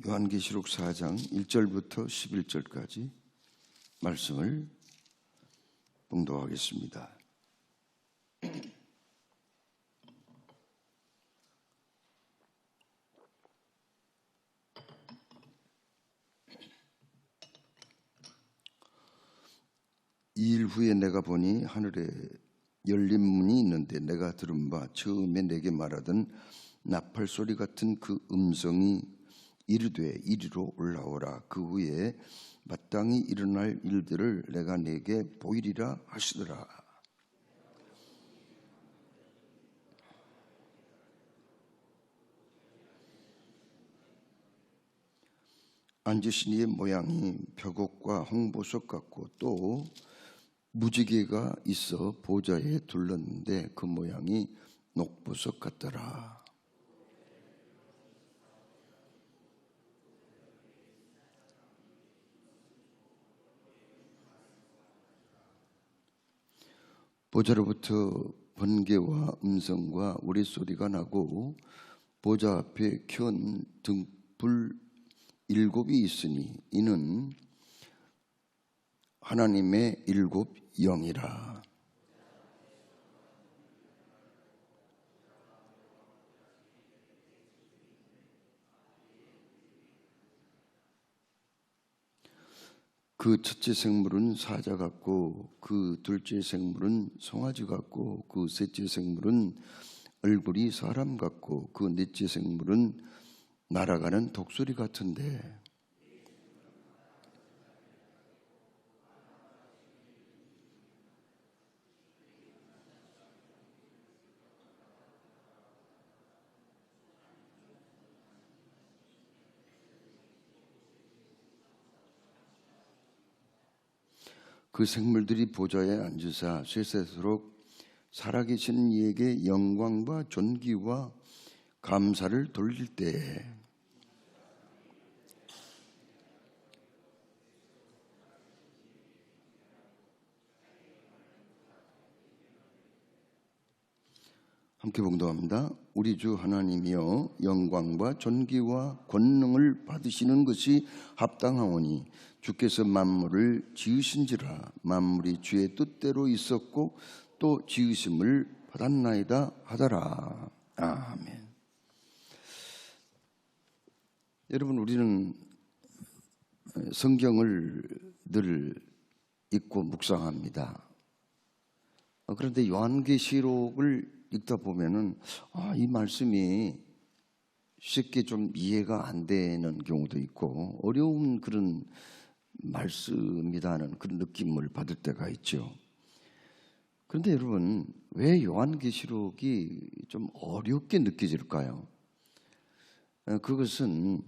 요한계시록 4장 1절부터 11절까지 말씀을 봉독하겠습니다. 이 일 후에 내가 보니 하늘에 열린 문이 있는데 내가 들은 바 처음에 내게 말하던 나팔 소리 같은 그 음성이 이르되 이리로 올라오라. 그 후에 마땅히 일어날 일들을 내가 네게 보이리라 하시더라. 앉으신 이의 모양이 벽옥과 홍보석 같고 또 무지개가 있어 보좌에 둘렀는데 그 모양이 녹보석 같더라. 보좌로부터 번개와 음성과 우레소리가 나고 보좌 앞에 켠 등불 7이 있으니 이는 하나님의 7 영이라. 그 첫째 생물은 사자 같고 그 둘째 생물은 송아지 같고 그 셋째 생물은 얼굴이 사람 같고 그 넷째 생물은 날아가는 독수리 같은데 그 생물들이 보좌에 앉으사 쇠셋으로 살아계신 이에게 영광과 존귀와 감사를 돌릴 때에 함께 봉독합니다. 우리 주 하나님이여 영광과 존귀와 권능을 받으시는 것이 합당하오니 주께서 만물을 지으신지라. 만물이 주의 뜻대로 있었고 또 지으심을 받았나이다 하더라. 아멘. 여러분, 우리는 성경을 늘 읽고 묵상합니다. 그런데 요한계시록을 읽다 보면은 이 말씀이 쉽게 좀 이해가 안 되는 경우도 있고 어려운 그런 말씀이라는 그런 느낌을 받을 때가 있죠. 그런데 여러분, 왜 요한계시록이 좀 어렵게 느껴질까요? 그것은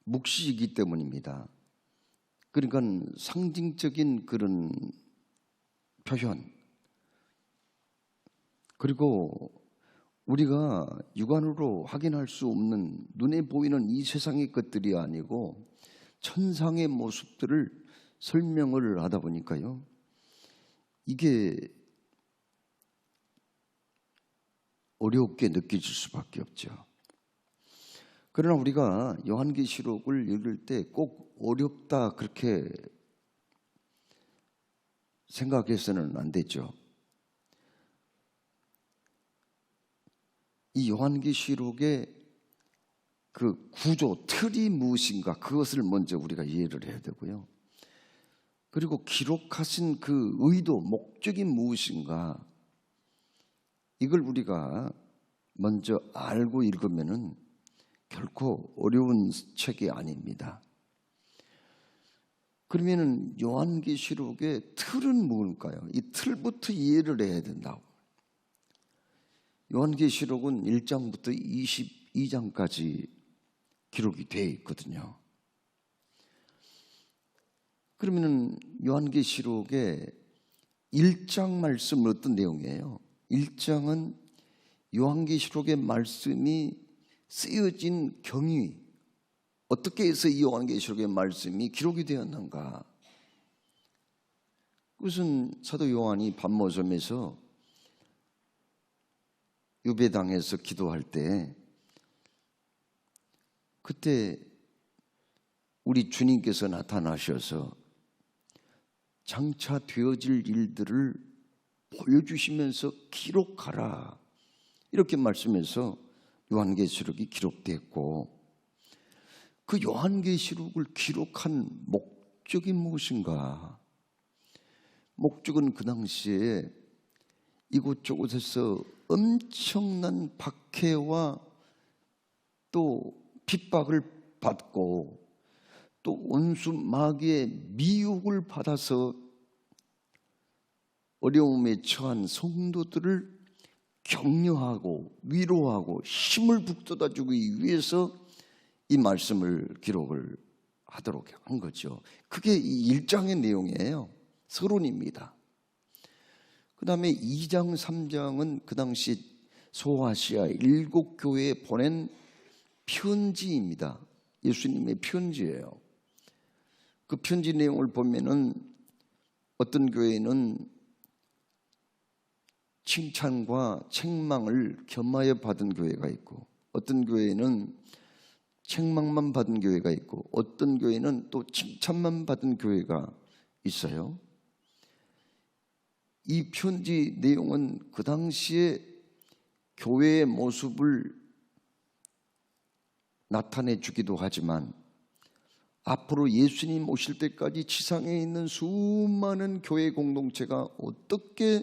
묵시이기 때문입니다. 그러니까 상징적인 그런 표현, 그리고 우리가 육안으로 확인할 수 없는 눈에 보이는 이 세상의 것들이 아니고 천상의 모습들을 설명을 하다 보니까요, 이게 어렵게 느껴질 수밖에 없죠. 그러나 우리가 요한계시록을 읽을 때 꼭 어렵다 그렇게 생각해서는 안 되죠. 이 요한계시록의 그 구조, 틀이 무엇인가 그것을 먼저 우리가 이해를 해야 되고요. 그리고 기록하신 그 의도, 목적이 무엇인가 이걸 우리가 먼저 알고 읽으면은 결코 어려운 책이 아닙니다. 그러면은 요한계시록의 틀은 뭘까요? 이 틀부터 이해를 해야 된다고. 요한계시록은 1장부터 22장까지 기록이 되어 있거든요. 그러면은 요한계시록의 1장 말씀은 어떤 내용이에요? 1장은 요한계시록의 말씀이 쓰여진 경위, 어떻게 해서 이 요한계시록의 말씀이 기록이 되었는가? 그것은 사도 요한이 밤모섬에서 유배당에서 기도할 때 그때 우리 주님께서 나타나셔서 장차 되어질 일들을 보여주시면서 기록하라 이렇게 말씀해서 요한계시록이 기록됐고, 그 요한계시록을 기록한 목적이 무엇인가? 목적은 그 당시에 이곳저곳에서 엄청난 박해와 또 핍박을 받고 또 원수 마귀의 미혹을 받아서 어려움에 처한 성도들을 격려하고 위로하고 힘을 북돋아주기 위해서 이 말씀을 기록을 하도록 한 거죠. 그게 이 1장의 내용이에요. 서론입니다. 그 다음에 2장, 3장은 그 당시 소아시아 7교회에 보낸 편지입니다. 예수님의 편지예요. 그 편지 내용을 보면은 어떤 교회는 칭찬과 책망을 겸하여 받은 교회가 있고, 어떤 교회는 책망만 받은 교회가 있고, 어떤 교회는 또 칭찬만 받은 교회가 있어요. 이 편지 내용은 그 당시에 교회의 모습을 나타내 주기도 하지만 앞으로 예수님 오실 때까지 지상에 있는 수많은 교회 공동체가 어떻게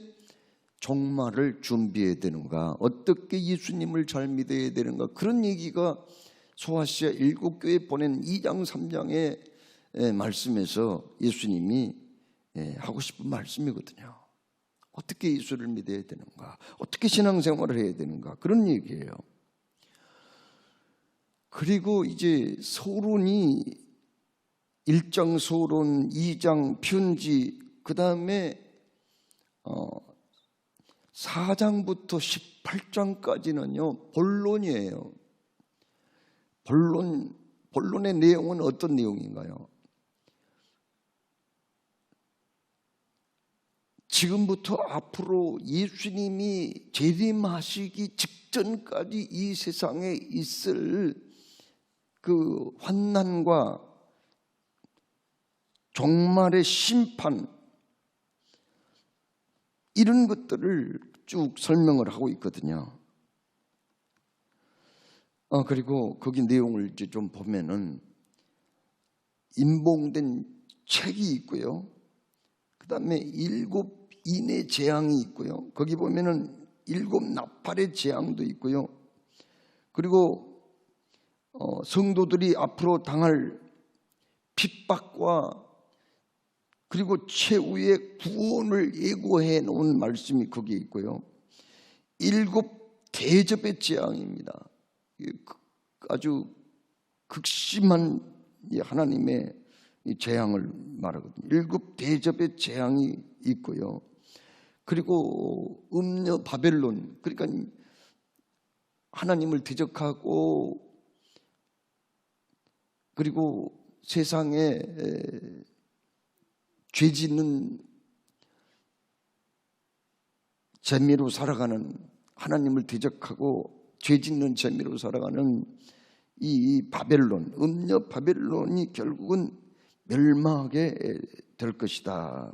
종말을 준비해야 되는가, 어떻게 예수님을 잘 믿어야 되는가, 그런 얘기가 소아시아 7교회에 보낸 2장 3장의 말씀에서 예수님이 하고 싶은 말씀이거든요. 어떻게 예수를 믿어야 되는가, 어떻게 신앙생활을 해야 되는가, 그런 얘기예요. 그리고 이제 서론이 1장 서론, 2장 편지, 그 다음에 4장부터 18장까지는요 본론이에요. 본론의 내용은 어떤 내용인가요? 지금부터 앞으로 예수님이 재림하시기 직전까지 이 세상에 있을 그 환난과 종말의 심판, 이런 것들을 쭉 설명을 하고 있거든요. 그리고 거기 내용을 이제 좀 보면은 인봉된 책이 있고요. 그 다음에 7 인의 재앙이 있고요. 거기 보면은 7 나팔의 재앙도 있고요. 그리고 성도들이 앞으로 당할 핍박과 그리고 최후의 구원을 예고해 놓은 말씀이 거기에 있고요. 7 대접의 재앙입니다. 아주 극심한 하나님의 재앙을 말하거든요. 7 대접의 재앙이 있고요. 그리고 음녀 바벨론, 그러니까 하나님을 대적하고 그리고 세상에 죄 짓는 재미로 살아가는, 하나님을 대적하고 죄 짓는 재미로 살아가는 이 바벨론, 음녀 바벨론이 결국은 멸망하게 될 것이다.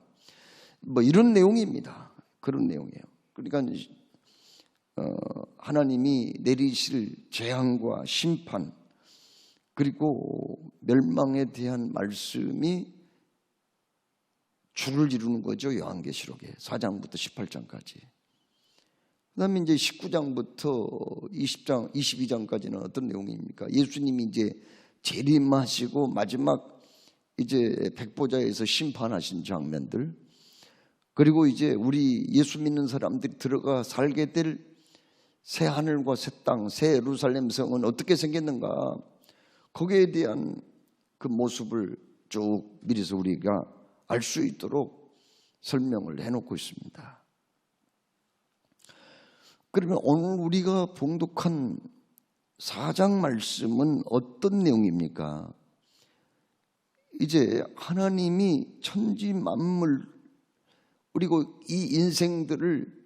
뭐 이런 내용입니다. 그런 내용이에요. 그러니까 하나님이 내리실 재앙과 심판 그리고 멸망에 대한 말씀이 줄을 이루는 거죠. 요한계시록에 4장부터 18장까지. 그 다음에 이제 19장부터 20장, 22장까지는 어떤 내용입니까? 예수님이 이제 재림하시고 마지막 이제 백보자에서 심판하신 장면들, 그리고 이제 우리 예수 믿는 사람들이 들어가 살게 될 새 하늘과 새 땅, 새 예루살렘 성은 어떻게 생겼는가, 거기에 대한 그 모습을 쭉 미리서 우리가 알 수 있도록 설명을 해놓고 있습니다. 그러면 오늘 우리가 봉독한 4장 말씀은 어떤 내용입니까? 이제 하나님이 천지 만물 그리고 이 인생들을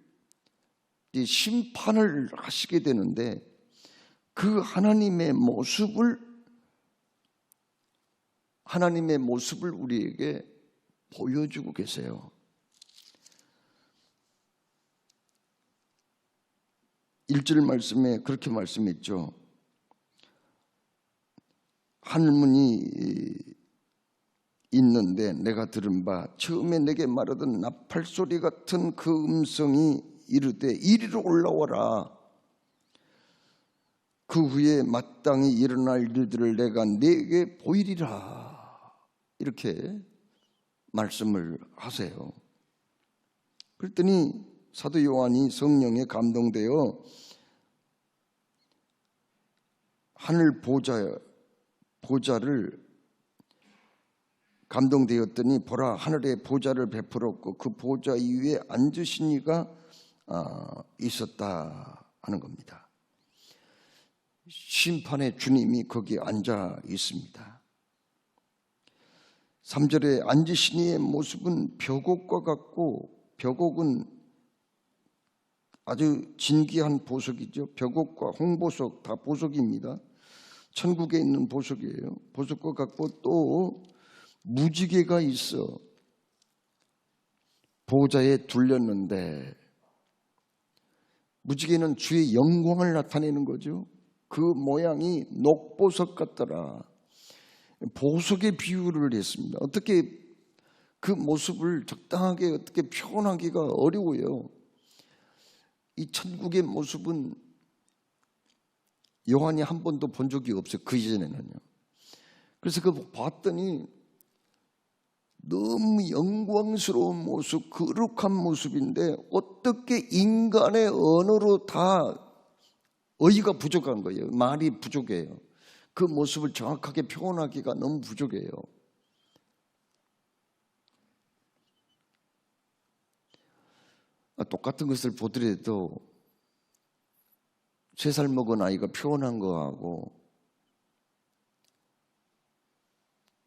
이제 심판을 하시게 되는데 그 하나님의 모습을 하나님의 모습을 우리에게 보여주고 계세요. 1절 말씀에 그렇게 말씀했죠. 하늘문이 있는데 내가 들은 바 처음에 내게 말하던 나팔소리 같은 그 음성이 이르되 이리로 올라와라. 그 후에 마땅히 일어날 일들을 내가 네게 보이리라. 이렇게 말씀을 하세요. 그랬더니 사도 요한이 성령에 감동되어 하늘 보좌를 감동되었더니 보라 하늘에 보좌를 베풀었고 그 보좌 위에 앉으신 이가 있었다 하는 겁니다. 심판의 주님이 거기에 앉아 있습니다. 3절에 앉으신 이의 모습은 벽옥과 같고, 벽옥은 아주 진귀한 보석이죠. 벽옥과 홍보석 다 보석입니다. 천국에 있는 보석이에요. 보석과 같고 또 무지개가 있어 보좌에 둘렸는데, 무지개는 주의 영광을 나타내는 거죠. 그 모양이 녹보석 같더라. 보석의 비유를 했습니다. 어떻게 그 모습을 적당하게 어떻게 표현하기가 어려워요. 이 천국의 모습은 요한이 한 번도 본 적이 없어요. 그 이전에는요. 그래서 그거 봤더니 너무 영광스러운 모습, 거룩한 모습인데 어떻게 인간의 언어로 다 어휘가 부족한 거예요. 말이 부족해요. 그 모습을 정확하게 표현하기가 너무 부족해요. 똑같은 것을 보더라도 3살 먹은 아이가 표현한 거하고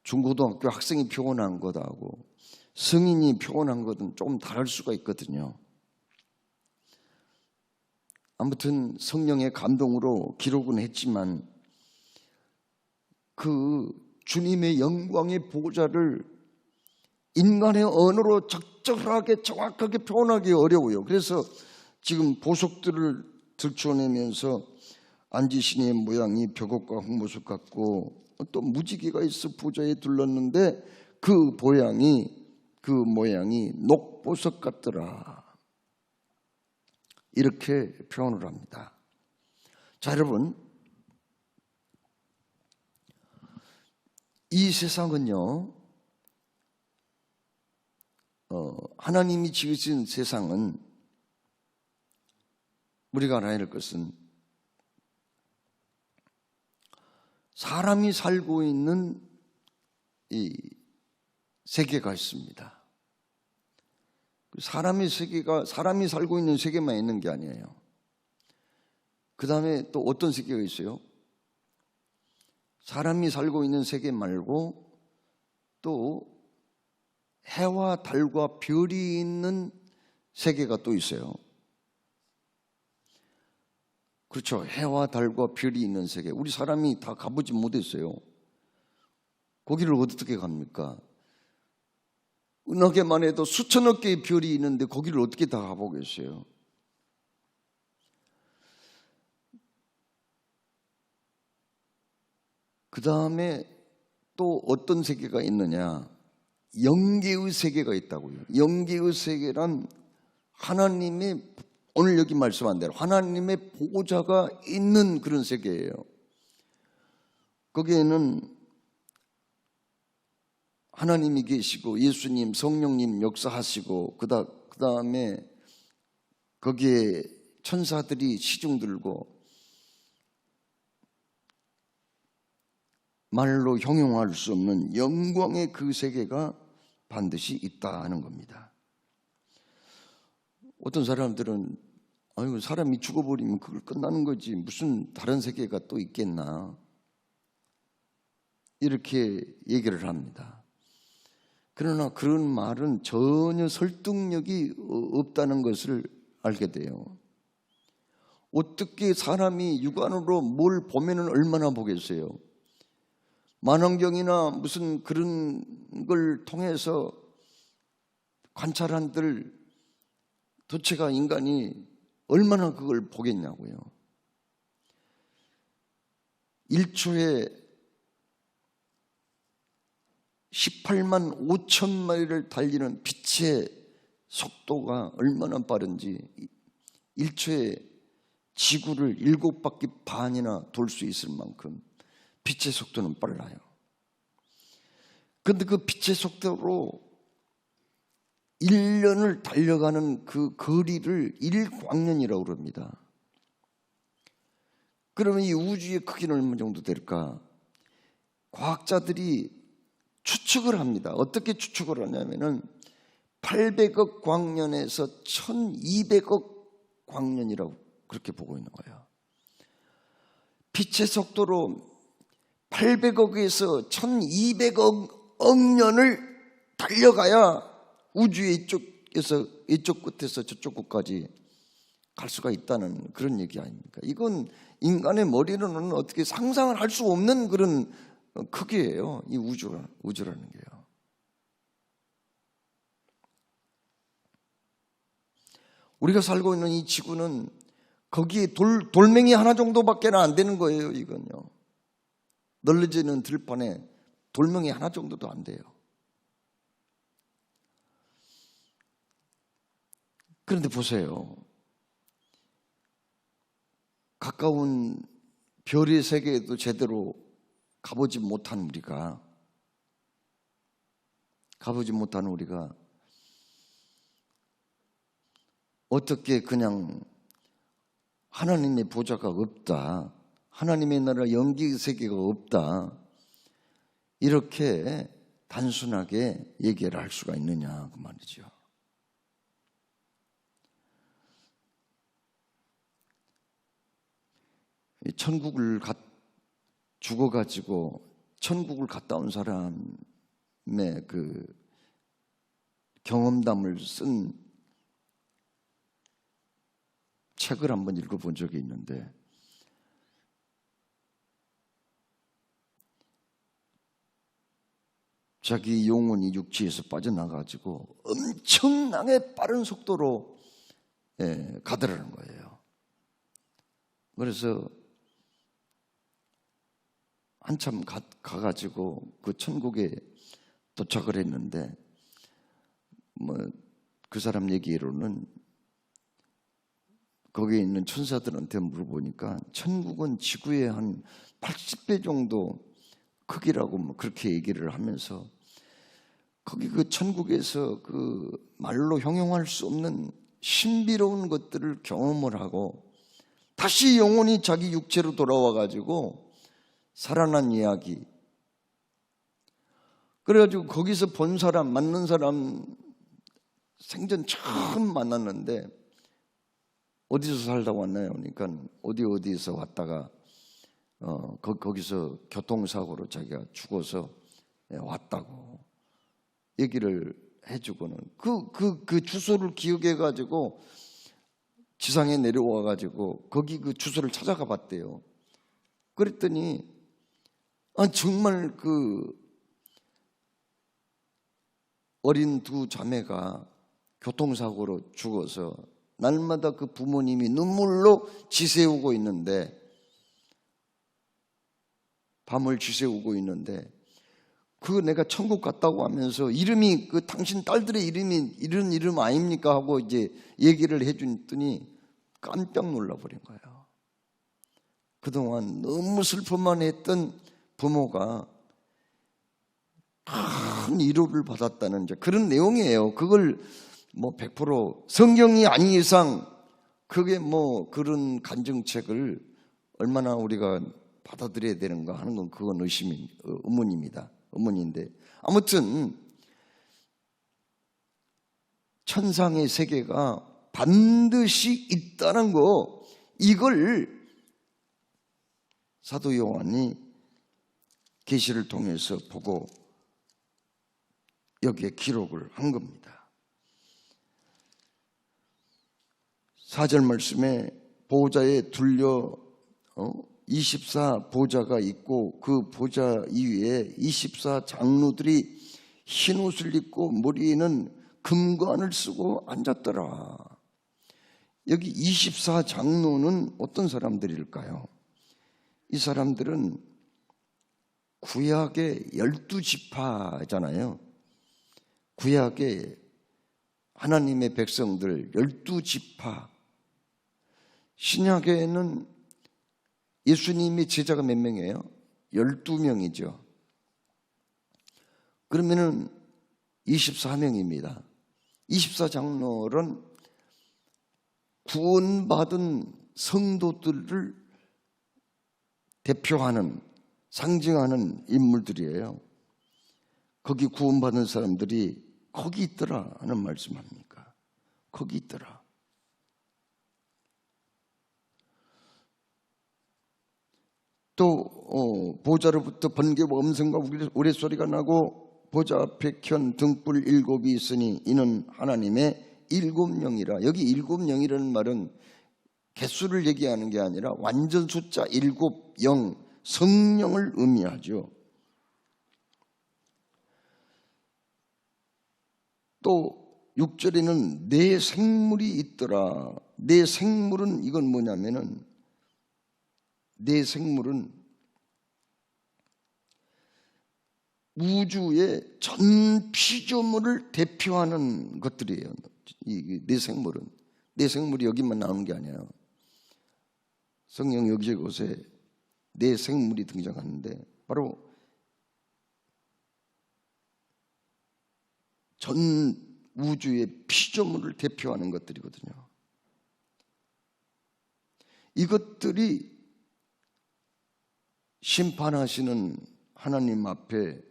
중고등학교 학생이 표현한 것하고 성인이 표현한 것은 조금 다를 수가 있거든요. 아무튼 성령의 감동으로 기록은 했지만 그 주님의 영광의 보좌를 인간의 언어로 적절하게 정확하게 표현하기 어려워요. 그래서 지금 보석들을 들춰내면서 앉으신 이의 모양이 벽옥과 홍보석 같고 또 무지개가 있어 보좌에 둘렀는데 그 모양이 녹보석 같더라. 이렇게 표현을 합니다. 자, 여러분, 이 세상은요, 하나님이 지으신 세상은 우리가 알아야 할 것은 사람이 살고 있는 이 세계가 있습니다. 사람이 살고 있는 세계만 있는 게 아니에요. 그 다음에 또 어떤 세계가 있어요? 사람이 살고 있는 세계 말고 또 해와 달과 별이 있는 세계가 또 있어요. 그렇죠. 해와 달과 별이 있는 세계. 우리 사람이 다 가보지 못했어요. 거기를 어떻게 갑니까? 은하계만 해도 수천억 개의 별이 있는데 거기를 어떻게 다 가보겠어요? 그 다음에 또 어떤 세계가 있느냐? 영계의 세계가 있다고요. 영계의 세계란 하나님의, 오늘 여기 말씀한 대로 하나님의 보호자가 있는 그런 세계예요. 거기에는 하나님이 계시고 예수님, 성령님 역사하시고 그 다음에 거기에 천사들이 시중 들고 말로 형용할 수 없는 영광의 그 세계가 반드시 있다 하는 겁니다. 어떤 사람들은 아이고, 사람이 죽어버리면 그걸 끝나는 거지 무슨 다른 세계가 또 있겠나, 이렇게 얘기를 합니다. 그러나 그런 말은 전혀 설득력이 없다는 것을 알게 돼요. 어떻게 사람이 육안으로 뭘 보면은 얼마나 보겠어요? 만원경이나 무슨 그런 걸 통해서 관찰한들 도대체가 인간이 얼마나 그걸 보겠냐고요. 1초에 18만 5천 마리를 달리는 빛의 속도가 얼마나 빠른지 1초에 지구를 7바퀴 반이나 돌 수 있을 만큼 빛의 속도는 빨라요. 그런데 그 빛의 속도로 1년을 달려가는 그 거리를 1광년이라고 그럽니다. 그러면 이 우주의 크기는 얼마 정도 될까? 과학자들이 추측을 합니다. 어떻게 추측을 하냐면은 800억 광년에서 1200억 광년이라고 그렇게 보고 있는 거예요. 빛의 속도로 800억에서 1200억 년을 달려가야 우주의 이쪽 끝에서 저쪽 끝까지 갈 수가 있다는 그런 얘기 아닙니까? 이건 인간의 머리로는 어떻게 상상을 할 수 없는 그런 크기예요. 이 우주라는 게요. 우리가 살고 있는 이 지구는 거기에 돌멩이 하나 정도밖에 안 되는 거예요. 이건요. 널려지는 들판에 돌멩이 하나 정도도 안 돼요. 그런데 보세요. 가까운 별의 세계에도 제대로 가보지 못한 우리가 어떻게 그냥 하나님의 보좌가 없다, 하나님의 나라 영계 세계가 없다, 이렇게 단순하게 얘기를 할 수가 있느냐 그 말이죠. 천국을 죽어가지고 천국을 갔다 온 사람의 그 경험담을 쓴 책을 한번 읽어본 적이 있는데, 자기 영혼이 육체에서 빠져나가지고 엄청나게 빠른 속도로 가더라는 거예요. 그래서 한참 가가지고 그 천국에 도착을 했는데, 그 사람 얘기로는 거기에 있는 천사들한테 물어보니까 천국은 지구의 한 80배 정도 크기라고 그렇게 얘기를 하면서, 거기 그 천국에서 그 말로 형용할 수 없는 신비로운 것들을 경험을 하고 다시 영혼이 자기 육체로 돌아와가지고 살아난 이야기. 그래가지고 거기서 본 사람, 만난 사람 생전 처음 만났는데, 어디서 살다가 왔나요? 그러니까 어디에서 왔다가 거기서 교통사고로 자기가 죽어서 왔다고 얘기를 해주고는 그 주소를 기억해가지고 지상에 내려와가지고 거기 그 주소를 찾아가 봤대요. 그랬더니 정말 그 어린 두 자매가 교통사고로 죽어서 날마다 그 부모님이 눈물로 지새우고 있는데, 밤을 지새우고 있는데, 내가 천국 갔다고 하면서 이름이 당신 딸들의 이름이 이런 이름 아닙니까 하고 이제 얘기를 해줬더니 깜짝 놀라버린 거예요. 그동안 너무 슬픔만 했던 부모가 큰 위로를 받았다는 그런 내용이에요. 그걸 100% 성경이 아닌 이상 그게 그런 간증책을 얼마나 우리가 받아들여야 되는가 하는 건 그건 의문인데, 아무튼 천상의 세계가 반드시 있다는 거, 이걸 사도 요한이 계시를 통해서 보고 여기에 기록을 한 겁니다. 4절 말씀에 보호자에 둘려 24 보좌가 있고 그 보좌 위에 24 장로들이 흰 옷을 입고 머리에는 금관을 쓰고 앉았더라. 여기 24 장로는 어떤 사람들일까요? 이 사람들은 구약의 12지파잖아요. 구약의 하나님의 백성들 12지파. 신약에는 예수님의 제자가 몇 명이에요? 12명이죠. 그러면은 24명입니다. 24 장로는 구원받은 성도들을 대표하는, 상징하는 인물들이에요. 거기 구원받은 사람들이 거기 있더라 하는 말씀합니까? 거기 있더라. 또 보좌로부터 번개와 음성과 우레소리가 나고 보좌 앞에 켠 등불 7이 있으니 이는 하나님의 7영이라. 여기 7영이라는 말은 개수를 얘기하는 게 아니라 완전 숫자 7영, 성령을 의미하죠. 또 6절에는 내 생물이 있더라. 내 생물은 이건 뭐냐면은 내 생물은 우주의 전 피조물을 대표하는 것들이에요. 내 생물은. 내 생물이 여기만 나오는 게 아니에요. 성경 여기저곳에 내 생물이 등장하는데 바로 전 우주의 피조물을 대표하는 것들이거든요. 이것들이 심판하시는 하나님 앞에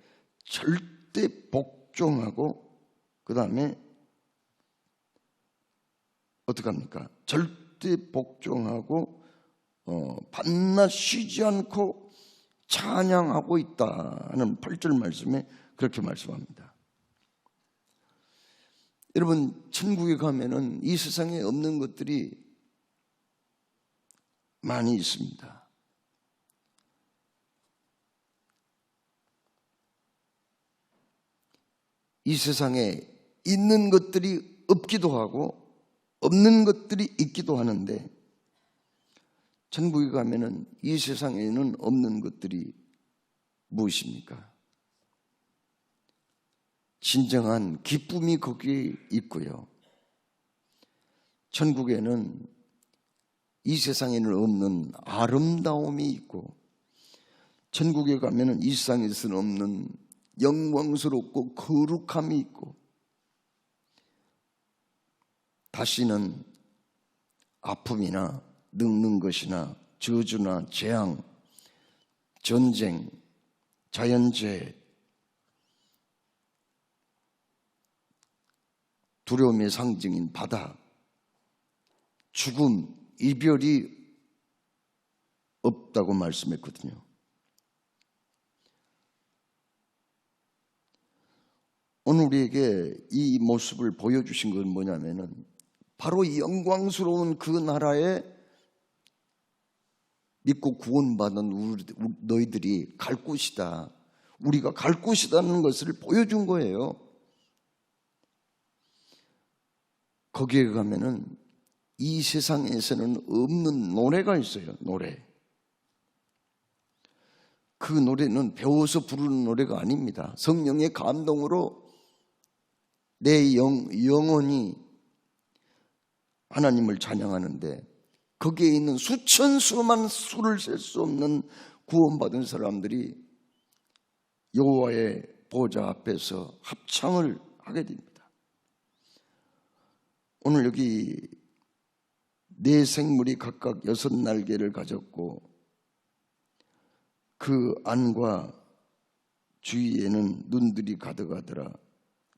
절대 복종하고 그 다음에 어떻게 합니까? 절대 복종하고 밤낮 쉬지 않고 찬양하고 있다는 8절 말씀에 그렇게 말씀합니다. 여러분, 천국에 가면은 이 세상에 없는 것들이 많이 있습니다. 이 세상에 있는 것들이 없기도 하고 없는 것들이 있기도 하는데 천국에 가면은 이 세상에는 없는 것들이 무엇입니까? 진정한 기쁨이 거기에 있고요. 천국에는 이 세상에는 없는 아름다움이 있고 천국에 가면은 이 세상에서는 없는 영광스럽고 거룩함이 있고 다시는 아픔이나 늙는 것이나 저주나 재앙, 전쟁, 자연재해, 두려움의 상징인 바다, 죽음, 이별이 없다고 말씀했거든요. 오늘 우리에게 이 모습을 보여주신 건 뭐냐면은 바로 이 영광스러운 그 나라에 믿고 구원받은 너희들이 갈 곳이다. 우리가 갈 곳이라는 것을 보여준 거예요. 거기에 가면은 이 세상에서는 없는 노래가 있어요. 노래. 그 노래는 배워서 부르는 노래가 아닙니다. 성령의 감동으로 내 영혼이 하나님을 찬양하는데 거기에 있는 수천 수만 수를 셀 수 없는 구원받은 사람들이 여호와의 보좌 앞에서 합창을 하게 됩니다. 오늘 여기 네 생물이 각각 6날개를 가졌고 그 안과 주위에는 눈들이 가득하더라.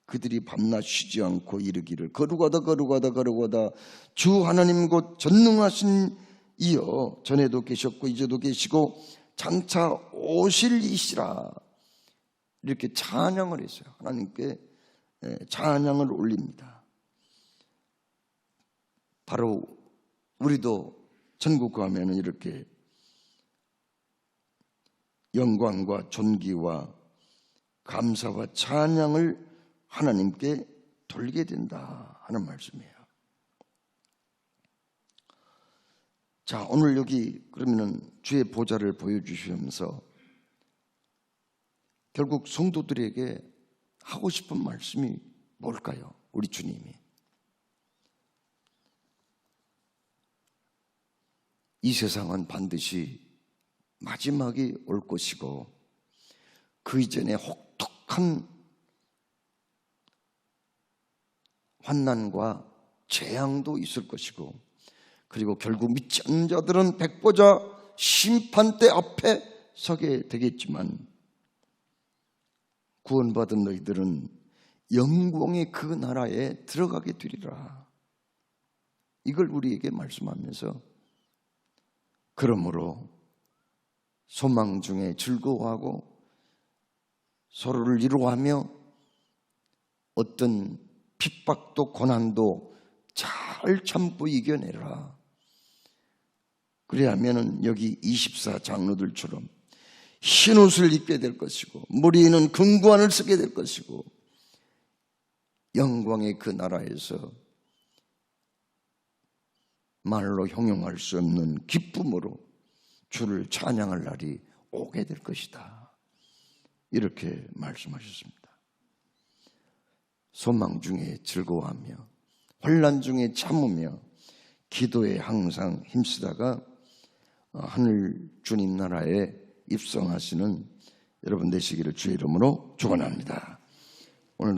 그들이 밤낮 쉬지 않고 이르기를 거룩하다 거룩하다 거룩하다 주 하나님 곧 전능하신 이여 전에도 계셨고 이제도 계시고 장차 오실 이시라. 이렇게 찬양을 했어요. 하나님께 찬양을 올립니다. 바로 우리도 천국 가면은 이렇게 영광과 존귀와 감사와 찬양을 하나님께 돌리게 된다 하는 말씀이에요. 자, 오늘 여기 그러면은 주의 보좌를 보여주시면서 결국 성도들에게 하고 싶은 말씀이 뭘까요? 우리 주님이 이 세상은 반드시 마지막이 올 것이고 그 이전에 혹독한 환난과 재앙도 있을 것이고, 그리고 결국 믿지 않는 자들은 백보자 심판대 앞에 서게 되겠지만 구원받은 너희들은 영광의 그 나라에 들어가게 되리라. 이걸 우리에게 말씀하면서, 그러므로 소망 중에 즐거워하고 서로를 위로하며 어떤 핍박도 고난도 잘 참고 이겨내라. 그래야면은 여기 24 장로들처럼 흰 옷을 입게 될 것이고 머리에는 금관을 쓰게 될 것이고 영광의 그 나라에서 말로 형용할 수 없는 기쁨으로 주를 찬양할 날이 오게 될 것이다. 이렇게 말씀하셨습니다. 소망 중에 즐거워하며 환난 중에 참으며 기도에 항상 힘쓰다가 하늘 주님 나라에 입성하시는 여러분 되시기를 주의 이름으로 축원합니다.